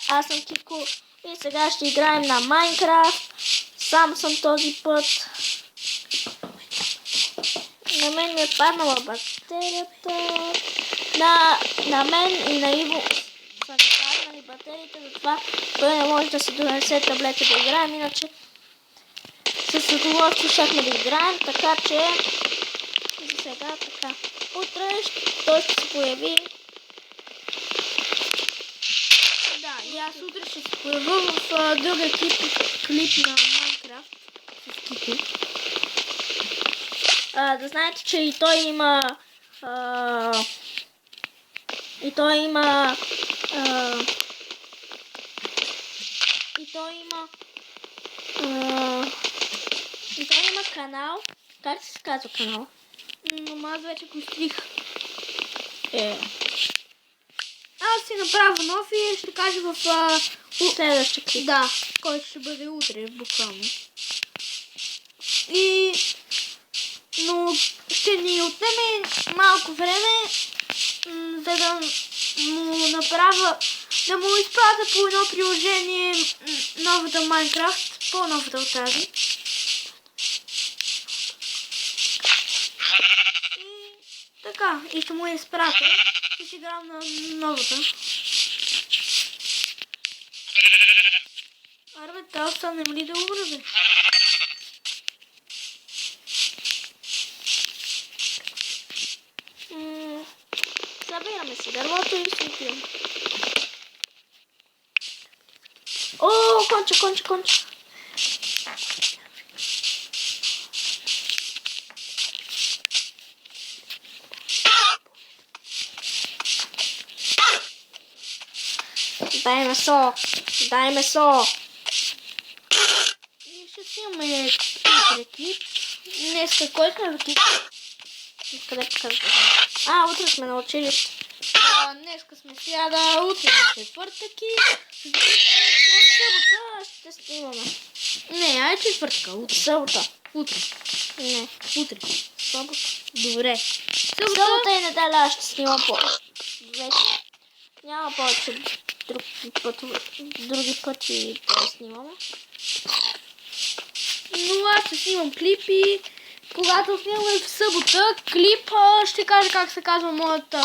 Аз съм Кико и сега ще играем на Майнкрафт. Сам съм този път. На мен ми е паднала батерията. На мен и на Иво са ми паднали батериите, затова той не може да се донесе таблета да играем, иначе с удоволствие щяхме да играем, така че за сега така. Утре той ще се появи. Да, и аз утре ще се появя в друга клип на Майнкрафт с Кико. Да знаете, че и той има канал. Как се казва канал? Но аз вече го стрих. Аз си направя нов и ще кажа в следващия клип. Да, който ще бъде утре, буквално. Но ще ни отнеме малко време, за да му направя, да му изпратя по едно приложение новата Майнкрафт, по-новата от тази. И така, и ще му я изпратя и ще играм на новата. Арбе, тази стане ли да умра, бе? Събираме си дървото и си отивам. О, конче. Дай месо. И ще си имаме клип. Днеска кой сме в клип? Къде показваме? Утре сме на училище. Днеска сме сряда, утре на четвъртък и събота ще снимаме. Не, четвъртъка, утре. Събота. Утре. Не, утре. събота. Добре. Събота и неделя ще снимам вече. Няма повече други пъти да снимаме. Но аз ще снимам клипи. Когато снимаме в събота клип, ще кажа как се казва моят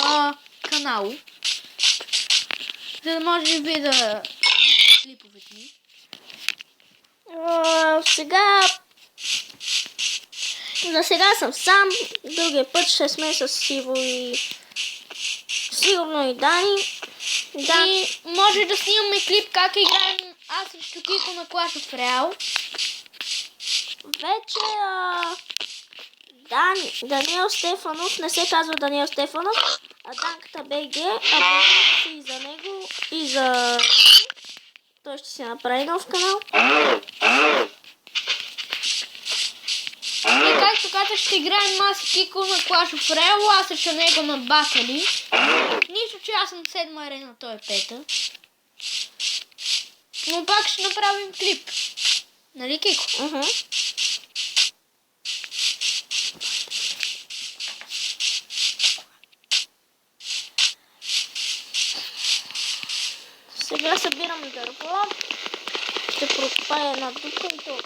канал. За да може да видя клиповете ми. За сега съм сам. Другия път ще сме с Сиво и сигурно и Дани. И може да снимаме клип как играем аз срещу Кико на Clash of Royale. Вече Даниел Стефанов, не се казва Даниел Стефанов, а Данката БГ, абонирайте се и за него, и за... Той ще си направи нов канал. И както казах, ще играем аз и Кико на Clash of Royale, аз срещу него на батали. Нищо, че аз съм 7 арена, той е 5-та. Но пак ще направим клип. Нали, Кико? Сега събирам дърво. Ще прокопая една дупка и то.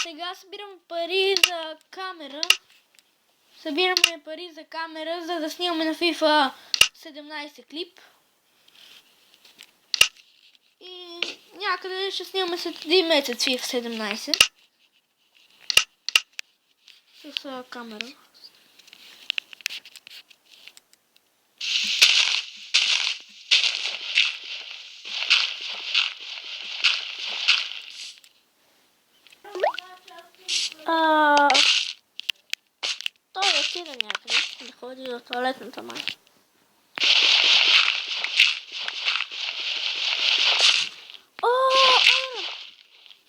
Сега събирам пари за камера. Събираме пари за камера, за да снимаме на FIFA 17 клип. И някъде ще снимаме след един месец FIFA 17. С камера. Той отида някъде да ходи до тоалетната май.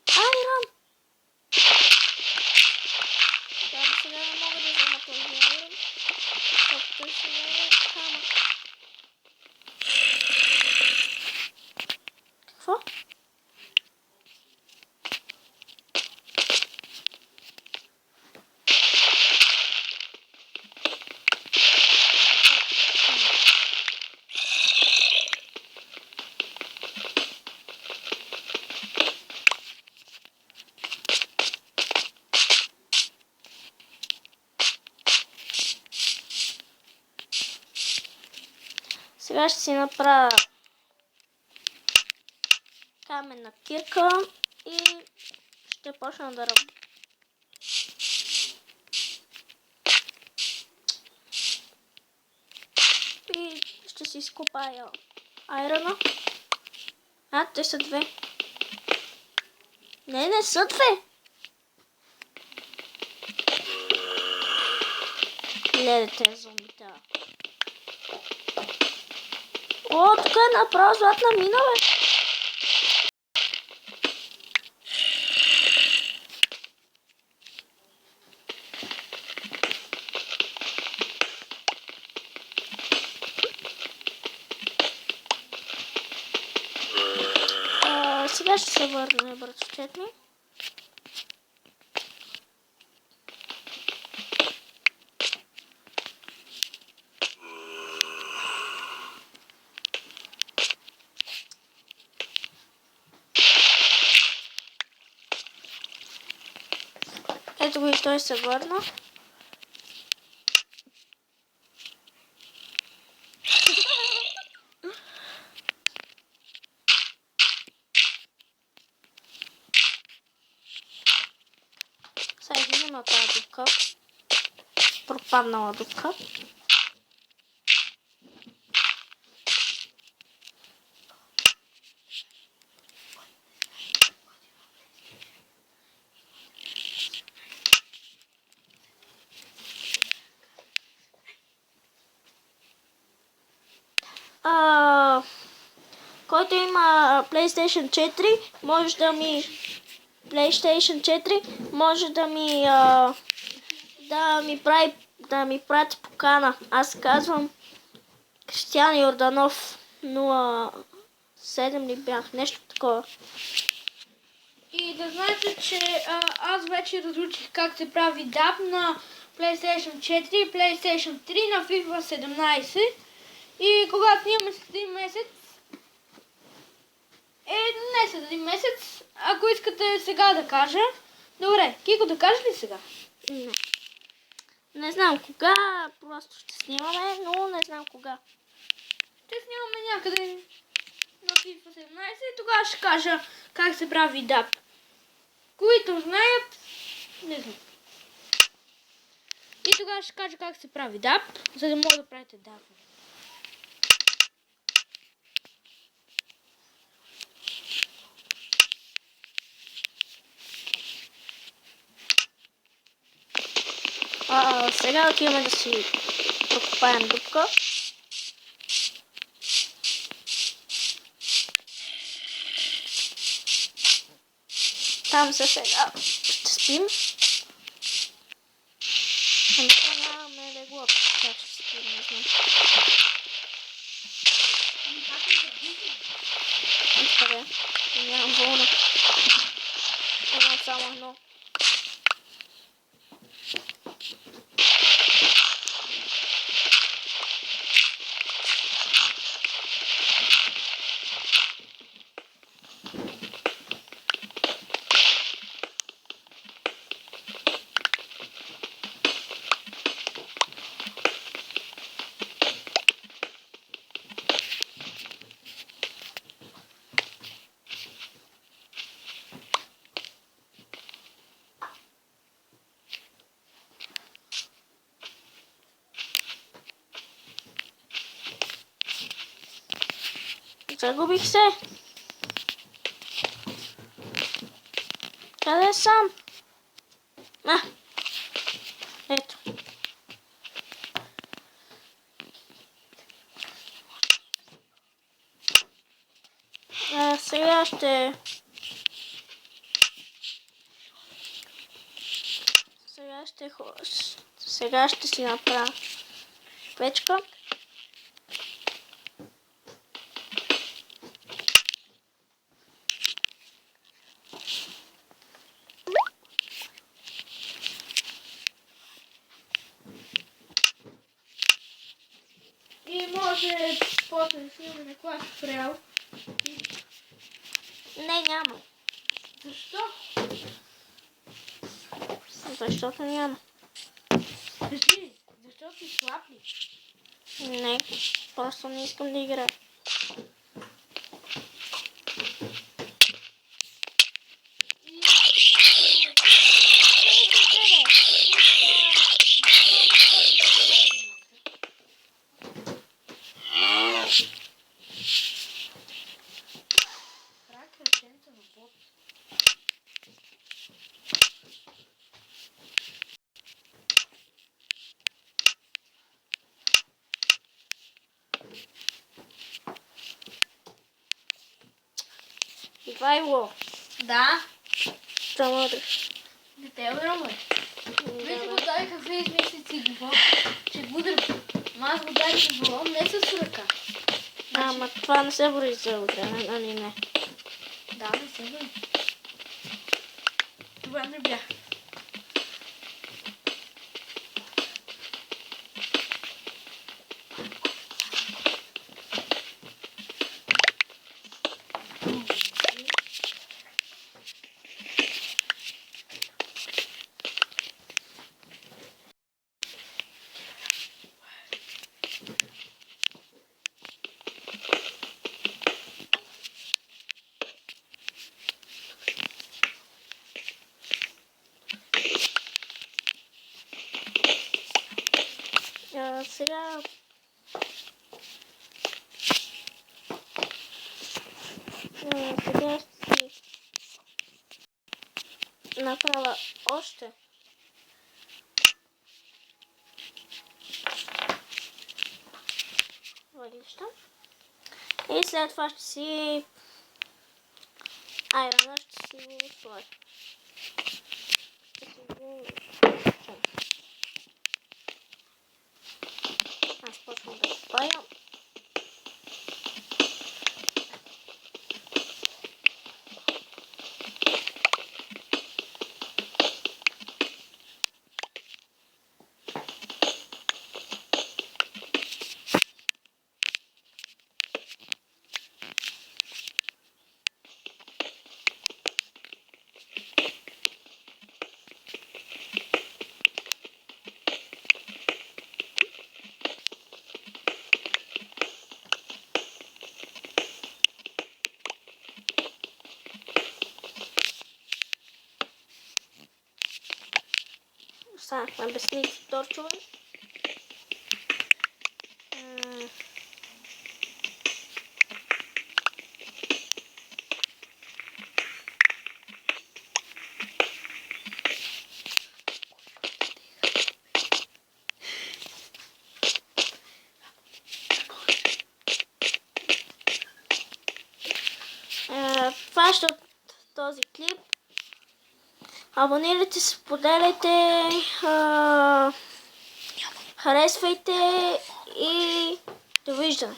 Айрон! Сега ще си направя каменна кирка и ще почна да работя. И ще си изкопая айрона. Те са две. Не са две. Гледайте зомбите. О, тук е направо златна мина, бе. Сега ще се върна, братовчет ми. Ето го и той се върна. Сега излизам от тази дупка. Пропаднала дупка. Който има PlayStation 4, може да ми да ми прати покана. Аз казвам Кристиян Йорданов 07 ли бях, нещо такова. И да знаете, че аз вече разучих как се прави даб на PlayStation 4 и PlayStation 3 на FIFA 17. И когато имаме след един месец, не след един месец, ако искате сега да кажа. Добре, Кико, да кажеш ли сега? Не знам кога, просто ще снимаме, но не знам кога. Ще снимаме някъде на FIFA 17 и тогава ще кажа как се прави даб. Които знаят, не знам. И тогава ще кажа как се прави даб, за да може да правите даб. Сега отиваме да си прокопаем дупка. Там се сега ще спим. Нямаме легло, как ще спим, не знам. Къде? Нямам вълна. Имам само едно. Загубих се. Къде съм? Ето. Сега ще си направя печка. И може после да снимаме клас Фреал. Не, няма. Защо? Защото няма. Кажи, защото си слаб ли? Не. Просто не искам да играя. Ивайло, Да, да мъдриш. не те удряме. Вие го дай какви измислици го, че удрям. Аз го дай с балон, не с ръка. Ама това не се бори за удряне, нали не? Да, не се бори. Това не бях. Сега... Сега ще си направя още въглища. И след това ще си айрона ще си го сложа. Ще си го... Аз почвам да спая. Останахме без никакви торчове. Това ще от този клип. Абонирайте се, споделяйте, харесвайте и довиждане.